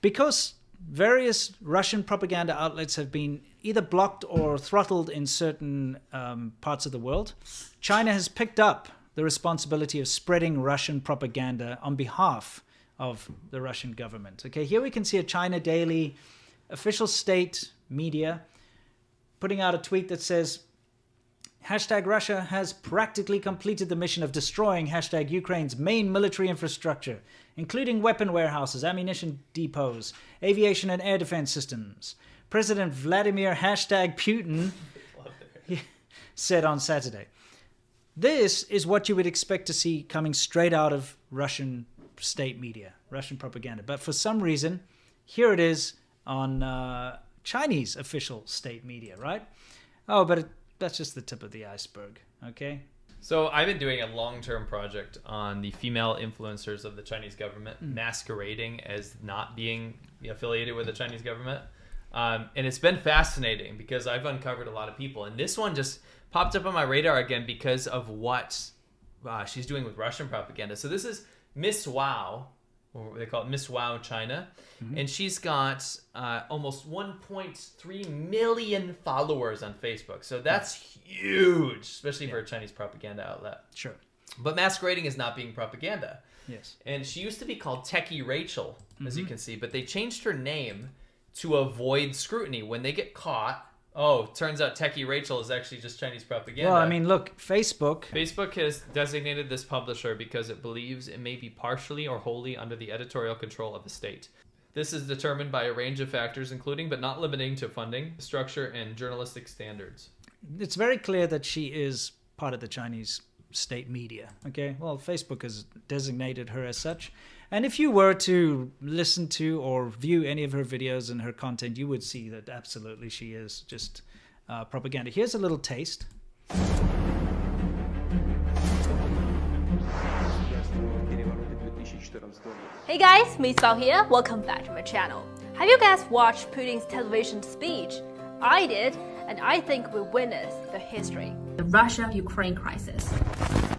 because various Russian propaganda outlets have been either blocked or throttled in certain parts of the world, China has picked up the responsibility of spreading Russian propaganda on behalf of the Russian government. Okay, here we can see a China Daily official state media putting out a tweet that says, #Russia has practically completed the mission of destroying #Ukraine's main military infrastructure, including weapon warehouses, ammunition depots, aviation and air defense systems. President Vladimir #Putin said on Saturday. This is what you would expect to see coming straight out of Russian state media, Russian propaganda. But for some reason, here it is on Chinese official state media, right? Oh, but that's just the tip of the iceberg, okay? So I've been doing a long-term project on the female influencers of the Chinese government masquerading as not being affiliated with the Chinese government. And it's been fascinating because I've uncovered a lot of people. And this one just popped up on my radar again because of what she's doing with Russian propaganda. So this is Miss Wow, or they call it Miss Wow China. And she's got almost 1.3 million followers on Facebook. So that's huge, especially for a Chinese propaganda outlet. Sure. But masquerading is not being propaganda. Yes. And she used to be called Techie Rachel, as you can see, but they changed her name to avoid scrutiny. When they get caught, turns out Techie Rachel is actually just Chinese propaganda. Well, I mean, look, Facebook has designated this publisher because it believes it may be partially or wholly under the editorial control of the state. This is determined by a range of factors, including but not limiting to funding, structure, and journalistic standards. It's very clear that she is part of the Chinese state media, okay? Well, Facebook has designated her as such. And if you were to listen to or view any of her videos and her content, you would see that absolutely she is just propaganda. Here's a little taste. Hey guys, Miss Bao here. Welcome back to my channel. Have you guys watched Putin's television speech? I did, and I think we witnessed the history. The Russia-Ukraine crisis.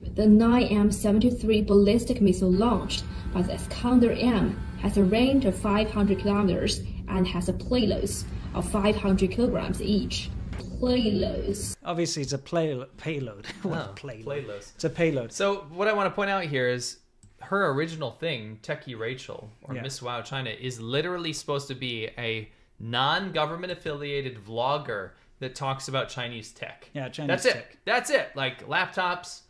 The 9M73 ballistic missile launched by the Iskander-M has a range of 500 kilometers and has a payload of 500 kilograms each. Payloads. Obviously, it's a payload. What payload? It's a payload. So what I want to point out here is her original thing, Techie Rachel, or Miss Wow China, is literally supposed to be a non-government affiliated vlogger that talks about Chinese tech. Yeah, Chinese tech. That's it. Like laptops,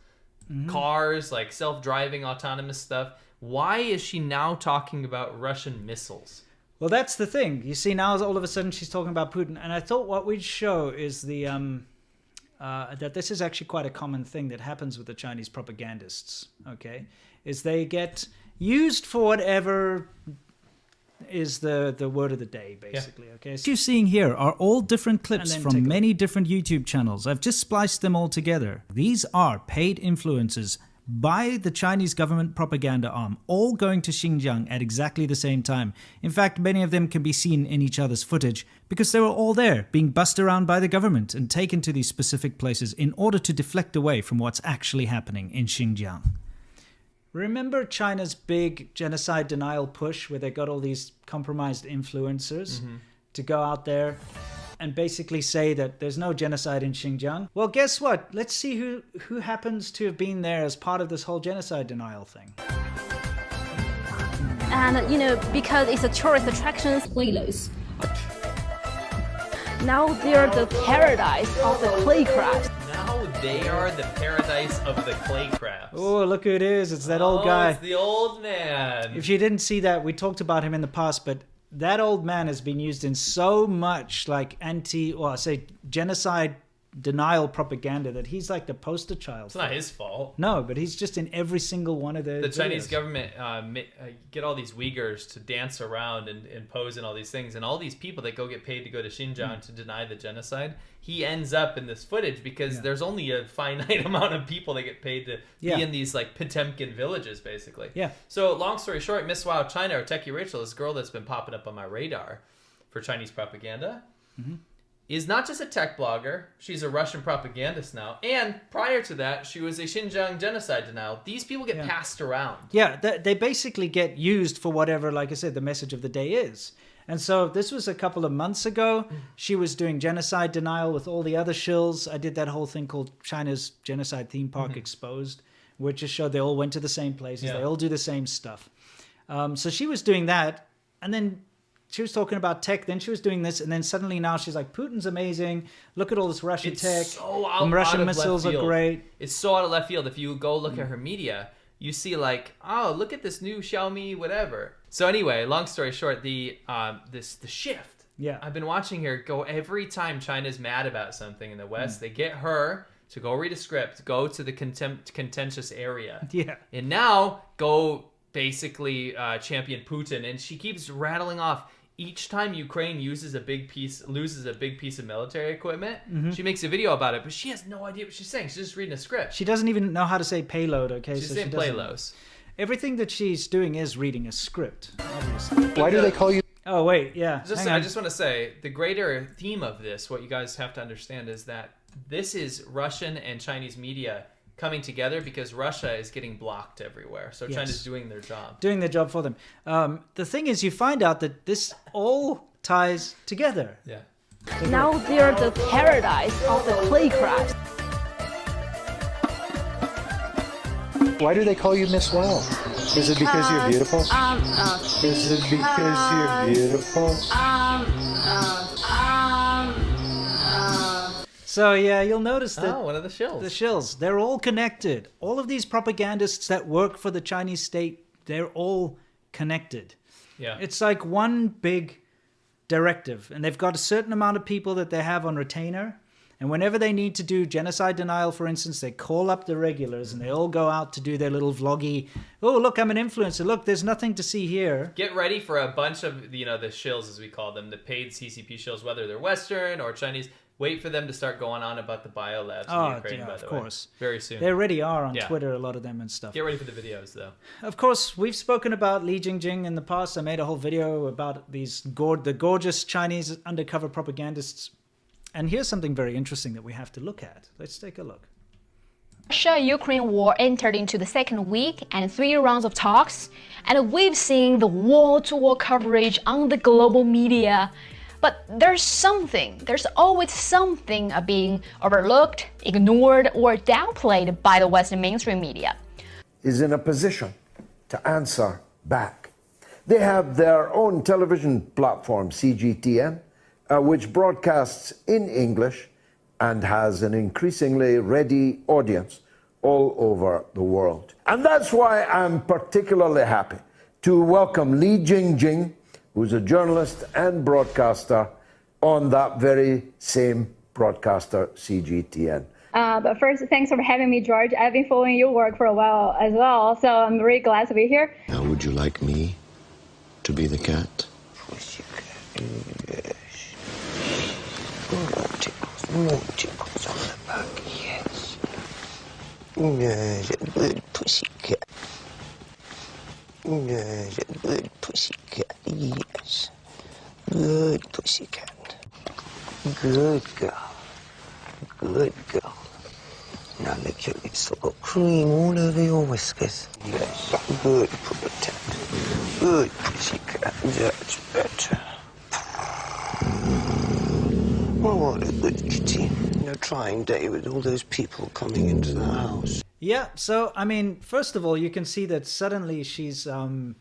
cars, like self-driving, autonomous stuff. Why is she now talking about Russian missiles? Well, that's the thing. You see, now all of a sudden she's talking about Putin. And I thought what we'd show is the that this is actually quite a common thing that happens with the Chinese propagandists, okay? Is they get used for whatever is the word of the day, basically. Okay. So what you're seeing here are all different clips from many different YouTube channels. I've just spliced them all together. These are paid influencers by the Chinese government propaganda arm, all going to Xinjiang at exactly the same time. In fact, many of them can be seen in each other's footage because they were all there, being bussed around by the government and taken to these specific places in order to deflect away from what's actually happening in Xinjiang. Remember China's big genocide denial push where they got all these compromised influencers to go out there and basically say that there's no genocide in Xinjiang? Well, guess what? Let's see who happens to have been there as part of this whole genocide denial thing. And, because it's a tourist attraction, Payloads. now they're the paradise of the clay crabs. Now they are the paradise of the clay crabs. Oh, look who it is. It's that old guy. It's the old man. If you didn't see that, we talked about him in the past, but that old man has been used in so much like genocide denial propaganda that he's like the poster child. It's not his fault. No, but he's just in every single one of the videos. Chinese government get all these Uyghurs to dance around and pose in all these things, and all these people that go get paid to go to Xinjiang to deny the genocide, he ends up in this footage because there's only a finite amount of people that get paid to be in these like Potemkin villages, basically. Yeah. So long story short, Miss Wow China, or Techie Rachel, this girl that's been popping up on my radar for Chinese propaganda, is not just a tech blogger. She's a Russian propagandist now. And prior to that, she was a Xinjiang genocide denial. These people get passed around. Yeah, they basically get used for whatever, like I said, the message of the day is. And so this was a couple of months ago. She was doing genocide denial with all the other shills. I did that whole thing called China's Genocide Theme Park Exposed, which just showed they all went to the same places. Yeah. They all do the same stuff. So she was doing that. And then she was talking about tech. Then she was doing this. And then suddenly now she's like, Putin's amazing. Look at all this Russian tech. So out Russian of missiles left are field. great. It's so out of left field. If you go look at her media, you see like, oh, look at this new Xiaomi whatever. So anyway, long story short, the shift. Yeah. I've been watching her go every time China's mad about something in the West. They get her to go read a script, go to the contentious area. Yeah. And now go basically champion Putin. And she keeps rattling off. Each time Ukraine loses a big piece of military equipment, she makes a video about it, but she has no idea what she's saying. She's just reading a script. She doesn't even know how to say payload, okay? She's so saying she doesn't- playlos. Everything that she's doing is reading a script, obviously. Why do they call you? Oh, wait, yeah. Hang I on. just want to say, the greater theme of this, what you guys have to understand is that this is Russian and Chinese media coming together because Russia is getting blocked everywhere. So China's doing their job. Doing their job for them. The thing is, you find out that this all ties together. Yeah. Now they're the paradise of the clay crafts. Why do they call you Miss Well? Is it because you're beautiful? Is it because you're beautiful? So, yeah, you'll notice that Oh, one of the shills. the shills, they're all connected. All of these propagandists that work for the Chinese state, they're all connected. Yeah. It's like one big directive, and they've got a certain amount of people that they have on retainer. And whenever they need to do genocide denial, for instance, they call up the regulars and they all go out to do their little vloggy, oh, look, I'm an influencer. Look, there's nothing to see here. Get ready for a bunch of, the shills, as we call them, the paid CCP shills, whether they're Western or Chinese. Wait for them to start going on about the biolabs in Ukraine, by the way. Of course. Very soon. They already are on Yeah. Twitter, a lot of them and stuff. Get ready for the videos, though. Of course, we've spoken about Li Jingjing in the past. I made a whole video about the gorgeous Chinese undercover propagandists. And here's something very interesting that we have to look at. Let's take a look. Russia-Ukraine war entered into the second week and 3 rounds of talks, and we've seen the wall-to-wall coverage on the global media. But there's always something being overlooked, ignored, or downplayed by the Western mainstream media. Is in a position to answer back. They have their own television platform, CGTN, which broadcasts in English and has an increasingly ready audience all over the world. And that's why I'm particularly happy to welcome Li Jingjing, who's a journalist and broadcaster on that very same broadcaster, CGTN. But first, thanks for having me, George. I've been following your work for a while as well, so I'm very glad to be here. Now, would you like me to be the cat? More tickles on the back, yes. There's a good pussycat. There's a good pussycat, yes. Good pussycat. Good girl. Good girl. Now lick your lips, I've got cream all over your whiskers. Yes, good pussycat. Good pussycat, that's better. Oh, what a good kitty. A trying day with all those people coming into the house. Yeah, so, I mean, first of all, you can see that suddenly she's on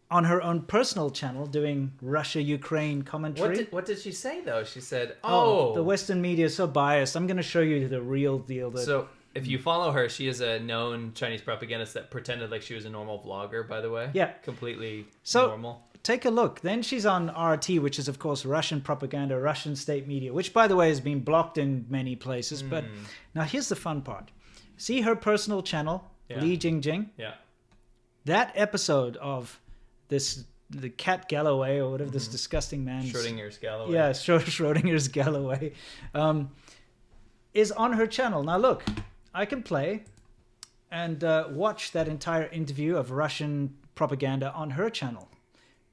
her own personal channel doing Russia-Ukraine commentary. What did she say, though? She said, the Western media is so biased. I'm going to show you the real deal. So, if you follow her, she is a known Chinese propagandist that pretended like she was a normal vlogger, by the way. Yeah. Completely So, normal. take a look. Then she's on RT, which is, of course, Russian propaganda, Russian state media, which, by the way, has been blocked in many places. But now here's the fun part. See her personal channel, Li Jingjing? Yeah. That episode of the cat Galloway, or whatever this disgusting man's... Schrodinger's Galloway. Yeah, Schrodinger's Galloway. Is on her channel. Now, look, I can play and watch that entire interview of Russian propaganda on her channel.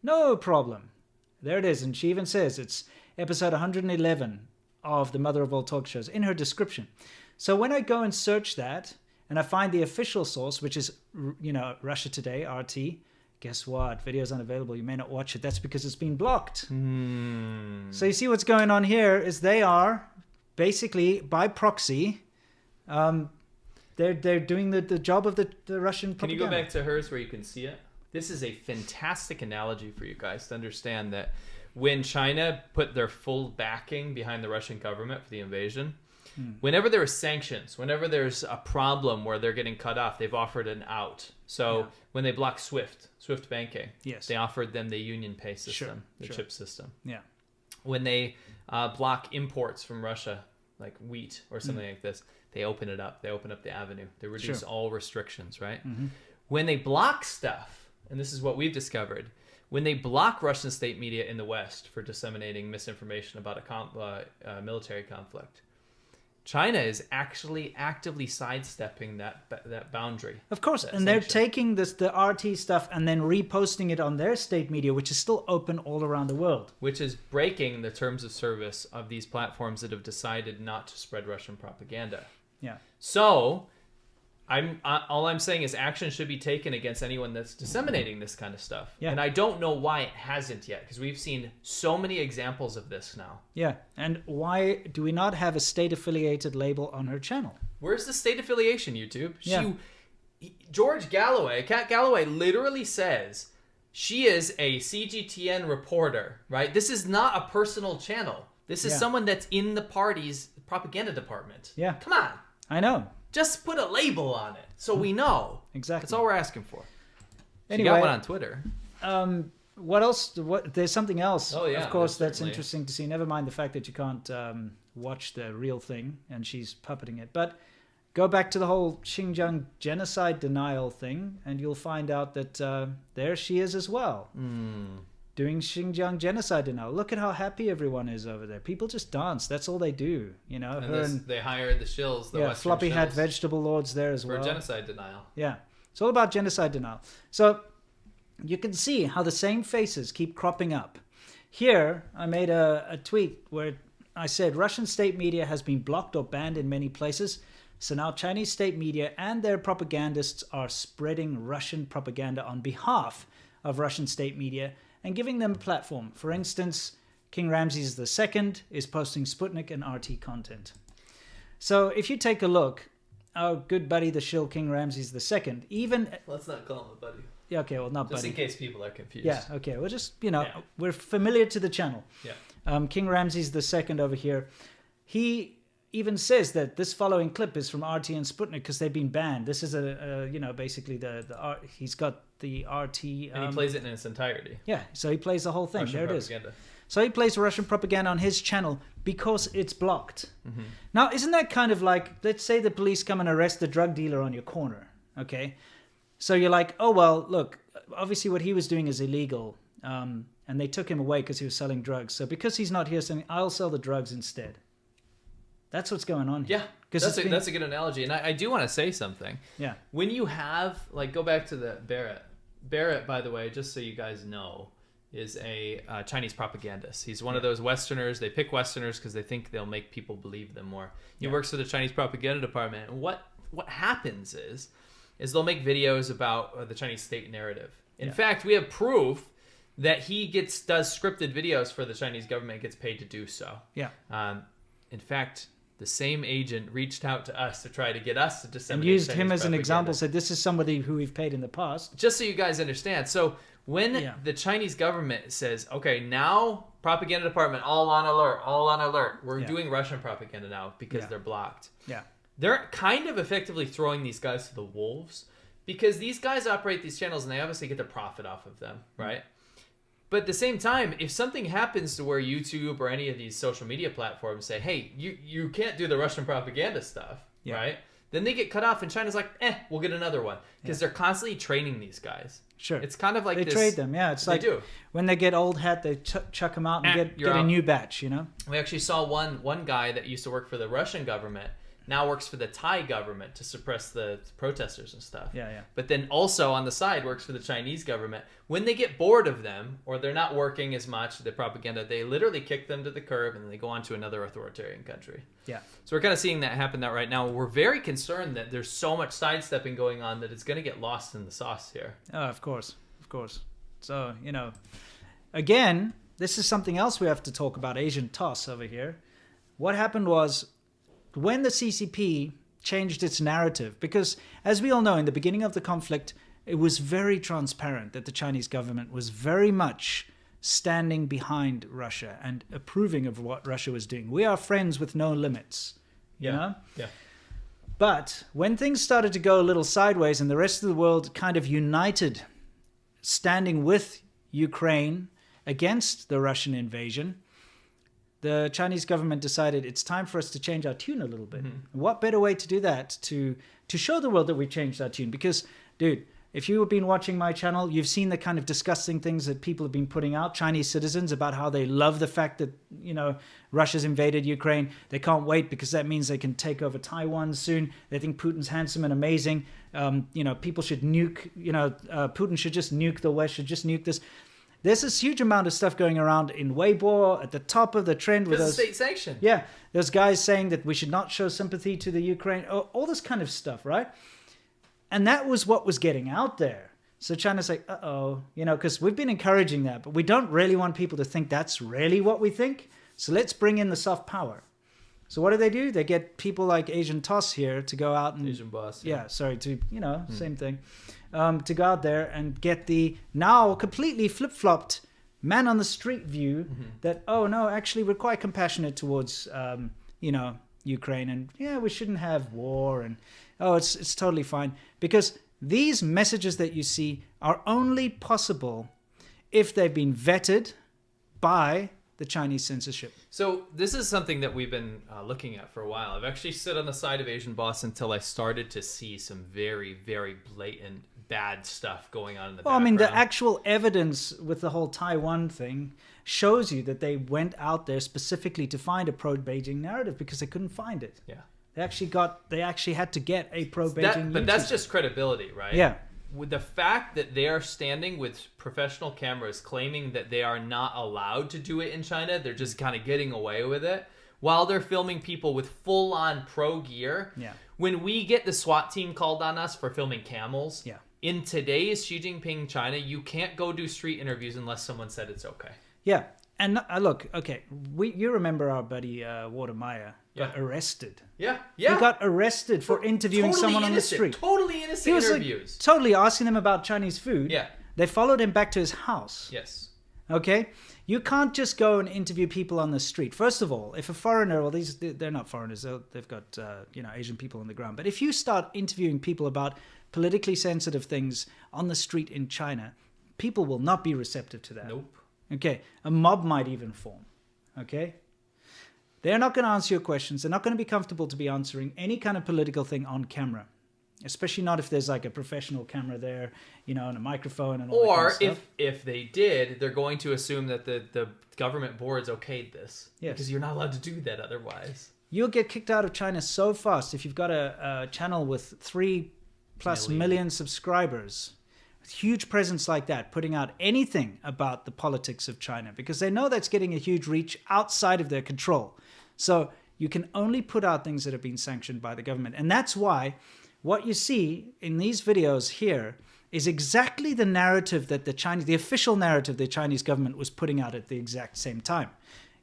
No problem. There it is. And she even says it's episode 111. of the mother of all talk shows in her description. So when I go and search that and I find the official source, which is, Russia Today, RT, guess what? Video's unavailable. You may not watch it. That's because it's been blocked. So you see what's going on here is they are basically by proxy, they're doing the job of the Russian propaganda. Can you go back to hers where you can see it? This is a fantastic analogy for you guys to understand that when China put their full backing behind the Russian government for the invasion, whenever there are sanctions, whenever there's a problem where they're getting cut off, they've offered an out. So when they blocked SWIFT banking, they offered them the Union Pay system, chip system. Yeah. When they block imports from Russia, like wheat or something like this, they open it up. They open up the avenue. They reduce all restrictions, right? When they block stuff, and this is what we've discovered, when they block Russian state media in the West for disseminating misinformation about a military conflict, China is actually actively sidestepping that boundary. Of course, and they're taking the RT stuff and then reposting it on their state media, which is still open all around the world. Which is breaking the terms of service of these platforms that have decided not to spread Russian propaganda. Yeah. So, all I'm saying is action should be taken against anyone that's disseminating this kind of stuff. Yeah. And I don't know why it hasn't yet, because we've seen so many examples of this now. Yeah, and why do we not have a state-affiliated label on her channel? Where's the state affiliation, YouTube? Yeah. Kat Galloway literally says she is a CGTN reporter, right? This is not a personal channel. This is someone that's in the party's propaganda department. Yeah. Come on. I know. Just put a label on it so we know. Exactly. That's all we're asking for. Anyway, you got one on Twitter. What else? There's something else. Oh, yeah, of course, there's that's certainly interesting to see. Never mind the fact that you can't watch the real thing and she's puppeting it. But go back to the whole Xinjiang genocide denial thing, and you'll find out that there she is as well. Doing Xinjiang genocide denial. Look at how happy everyone is over there. People just dance. That's all they do. And they hired the shills, the Western floppy hat shills, vegetable lords there as well. for genocide denial. Yeah. It's all about genocide denial. So you can see how the same faces keep cropping up. Here, I made a tweet where I said Russian state media has been blocked or banned in many places. So now Chinese state media and their propagandists are spreading Russian propaganda on behalf of Russian state media and giving them a platform. For instance, King Ramses II is posting Sputnik and RT content. So if you take a look, our good buddy, the shill King Ramses II, even... Let's not call him a buddy. Yeah, okay, well, not just buddy. Just in case people are confused. Yeah, okay, we're just, we're familiar to the channel. Yeah. King Ramses II over here, he even says that this following clip is from RT and Sputnik because they've been banned. This is basically he's got the RT... and he plays it in its entirety. Yeah, so he plays the whole thing. Russian there propaganda. It is. So he plays Russian propaganda on his channel because it's blocked. Now, isn't that kind of like, let's say the police come and arrest the drug dealer on your corner, okay? So you're like, oh, well, look, obviously what he was doing is illegal, and they took him away because he was selling drugs. So because he's not here saying, I'll sell the drugs instead. That's what's going on here. Yeah, that's a good analogy. And I do want to say something. Yeah. When you have, go back to the Barrett. Barrett, by the way, just so you guys know, is a Chinese propagandist. He's one of those Westerners. They pick Westerners because they think they'll make people believe them more. He works for the Chinese propaganda department. And what happens is they'll make videos about the Chinese state narrative. In fact, we have proof that he does scripted videos for the Chinese government, gets paid to do so. Yeah. In fact, the same agent reached out to us to try to get us to disseminate and used Chinese him as an propaganda. example, said this is somebody who we've paid in the past. Just so you guys understand. So when the Chinese government says, okay, now propaganda department, all on alert. We're doing Russian propaganda now because they're blocked. Yeah. They're kind of effectively throwing these guys to the wolves because these guys operate these channels and they obviously get their profit off of them, right? But at the same time, if something happens to where YouTube or any of these social media platforms say, hey, you can't do the Russian propaganda stuff, right? Then they get cut off and China's like, we'll get another one. Because they're constantly training these guys. Sure. It's kind of like they trade them, It's like when they get old hat, they chuck them out and get a new batch, We actually saw one guy that used to work for the Russian government now works for the Thai government to suppress the protesters and stuff. Yeah. But then also on the side works for the Chinese government. When they get bored of them or they're not working as much, the propaganda, they literally kick them to the curb and then they go on to another authoritarian country. Yeah. So we're kind of seeing that happen right now. We're very concerned that there's so much sidestepping going on that it's going to get lost in the sauce here. Oh, of course. So, again, this is something else we have to talk about, Asian toss over here. What happened was when the CCP changed its narrative, because as we all know, in the beginning of the conflict, it was very transparent that the Chinese government was very much standing behind Russia and approving of what Russia was doing. We are friends with no limits, you know? Yeah. But when things started to go a little sideways and the rest of the world kind of united, standing with Ukraine against the Russian invasion, the Chinese government decided it's time for us to change our tune a little bit. Mm-hmm. What better way to do that to show the world that we changed our tune? Because, dude, if you've been watching my channel, you've seen the kind of disgusting things that people have been putting out, Chinese citizens, about how they love the fact that, Russia's invaded Ukraine. They can't wait because that means they can take over Taiwan soon. They think Putin's handsome and amazing. People should nuke, Putin should just nuke the West, should just nuke this. There's this huge amount of stuff going around in Weibo at the top of the trend with those state sanctioned. Yeah, those guys saying that we should not show sympathy to the Ukraine, all this kind of stuff, right? And that was what was getting out there. So China's like, because we've been encouraging that, but we don't really want people to think that's really what we think. So let's bring in the soft power. So what do? They get people like Asian Toss here to go out and... Asian Boss. Same thing. To go out there and get the now completely flip-flopped man on the street view that, actually we're quite compassionate towards, Ukraine, and we shouldn't have war, and it's totally fine. Because these messages that you see are only possible if they've been vetted by the Chinese censorship. So this is something that we've been looking at for a while. I've actually stood on the side of Asian Boss until I started to see some very, very blatant bad stuff going on in the background. I mean, the actual evidence with the whole Taiwan thing shows you that they went out there specifically to find a pro-Beijing narrative because they couldn't find it. Yeah. They actually had to get a pro-Beijing But that's just credibility, right? Yeah. With the fact that they are standing with professional cameras claiming that they are not allowed to do it in China, they're just kind of getting away with it, while they're filming people with full-on pro gear. Yeah. When we get the SWAT team called on us for filming camels, yeah. In today's Xi Jinping China, you can't go do street interviews unless someone said it's okay. Yeah. And look, okay, you remember our buddy Walter Meyer got arrested. Yeah. He got arrested for interviewing someone on the street. Totally innocent interviews. Totally asking them about Chinese food. Yeah. They followed him back to his house. Yes. Okay? You can't just go and interview people on the street. First of all, if a foreigner, they're not foreigners, they've got Asian people on the ground. But if you start interviewing people about politically sensitive things on the street in China, people will not be receptive to that. Nope. Okay, a mob might even form. Okay? They're not going to answer your questions. They're not going to be comfortable to be answering any kind of political thing on camera. Especially not if there's like a professional camera there, and a microphone and all that kind of stuff. Or if they did, they're going to assume that the government boards okayed this. Yes. Because you're not allowed to do that otherwise. You'll get kicked out of China so fast if you've got a channel with 3+ million subscribers. Huge presence like that, putting out anything about the politics of China, because they know that's getting a huge reach outside of their control. So you can only put out things that have been sanctioned by the government. And that's why what you see in these videos here is exactly the narrative that the official narrative the Chinese government was putting out at the exact same time.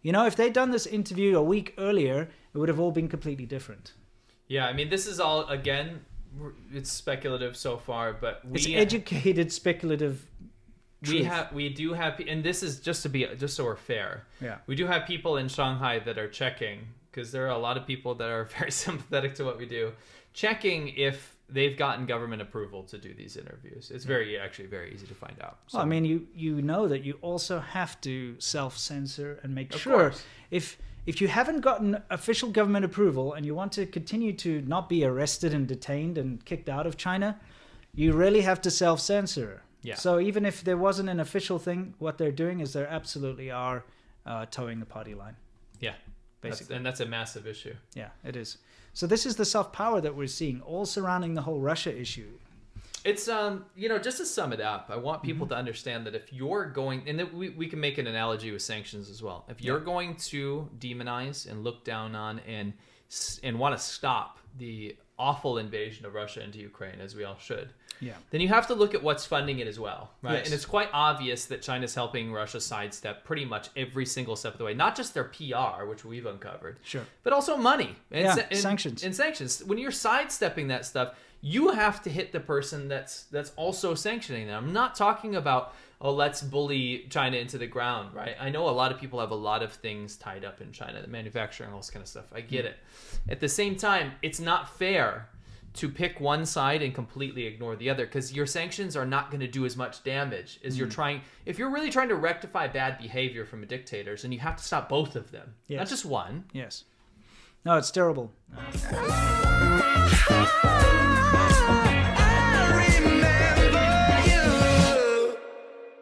If they'd done this interview a week earlier, it would have all been completely different. Yeah, I mean, this is all, again, it's speculative so far, but it's educated speculative truth. We do have, and this is just so we're fair. Yeah, we do have people in Shanghai that are checking, because there are a lot of people that are very sympathetic to what we do, checking if they've gotten government approval to do these interviews. It's actually very easy to find out. So, well, I mean, you know that you also have to self-censor and make sure if you haven't gotten official government approval and you want to continue to not be arrested and detained and kicked out of China, you really have to self-censor. Yeah. So even if there wasn't an official thing, what they're doing is they absolutely are towing the party line. Yeah. basically. And that's a massive issue. Yeah, it is. So this is the soft power that we're seeing all surrounding the whole Russia issue. It's just to sum it up, I want people to understand that if you're going, and that we can make an analogy with sanctions as well. If you're going to demonize and look down on and want to stop the awful invasion of Russia into Ukraine, as we all should, then you have to look at what's funding it as well, right? Yes. And it's quite obvious that China's helping Russia sidestep pretty much every single step of the way, not just their PR, which we've uncovered, but also money and sanctions. And sanctions. When you're sidestepping that stuff, you have to hit the person that's also sanctioning them. I'm not talking about, let's bully China into the ground, right? I know a lot of people have a lot of things tied up in China, the manufacturing, all this kind of stuff. I get it. At the same time, it's not fair to pick one side and completely ignore the other, because your sanctions are not going to do as much damage as you're trying. If you're really trying to rectify bad behavior from dictators, then you have to stop both of them, not just one. Yes. No, it's terrible.